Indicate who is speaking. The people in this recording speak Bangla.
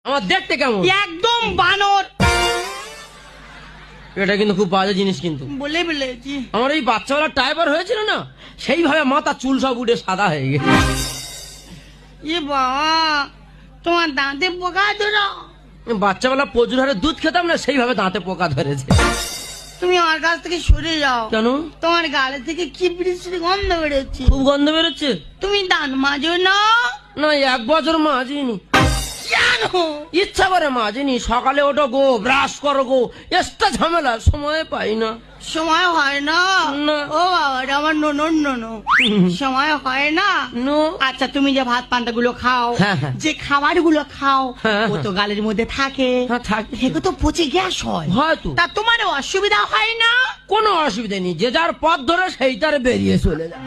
Speaker 1: আমার দেখতে কেমন?
Speaker 2: একদম বানর।
Speaker 1: এটা কিন্তু খুব বাজে জিনিস কিন্তু।
Speaker 2: বলে বলেছি
Speaker 1: আমার এই বাচ্চাবেলা টাইপার হয়েছিল না, সেইভাবে মাথা চুল সব উঠে সাদা হয়ে গেছে।
Speaker 2: এ বাবা, তোমার দাঁতে পোকা ধরো।
Speaker 1: বাচ্চাবেলা প্রচুর হারে দুধ খেতাম না, সেইভাবে দাঁতে পোকা ধরেছে।
Speaker 2: তুমি আমার কাছ থেকে সরে যাও।
Speaker 1: কেন?
Speaker 2: তোমার গালে থেকে কি বৃষ্টির গন্ধ বেরোচ্ছে।
Speaker 1: খুব গন্ধ বেরোচ্ছে।
Speaker 2: তুমি দান মাজো না?
Speaker 1: না, 1 বছর মাজিনি।
Speaker 2: জানো
Speaker 1: ইচ্ছা করে মাজিনি। সকালে ওঠো গো, ব্রাশ করো গো, এক্সট্রা ঝামেলা, সময় পাই না।
Speaker 2: সময় হয় না?
Speaker 1: না।
Speaker 2: ও বাবা, আমার নো সময় হয় না।
Speaker 1: নো।
Speaker 2: আচ্ছা, তুমি যে ভাত পান্তা গুলো খাও,
Speaker 1: হ্যাঁ, হ্যাঁ।
Speaker 2: যে খাবার গুলো খাও,
Speaker 1: হ্যাঁ,
Speaker 2: ও তো গালের মধ্যে থাকে।
Speaker 1: হ্যাঁ, থাকে।
Speaker 2: থেকে তো পচে গ্যাস হয়।
Speaker 1: হয়তো।
Speaker 2: তা তোমার অসুবিধা হয় না?
Speaker 1: কোনো অসুবিধা নেই, যে যার পথ ধরে সেই তার বেরিয়ে চলে যায়।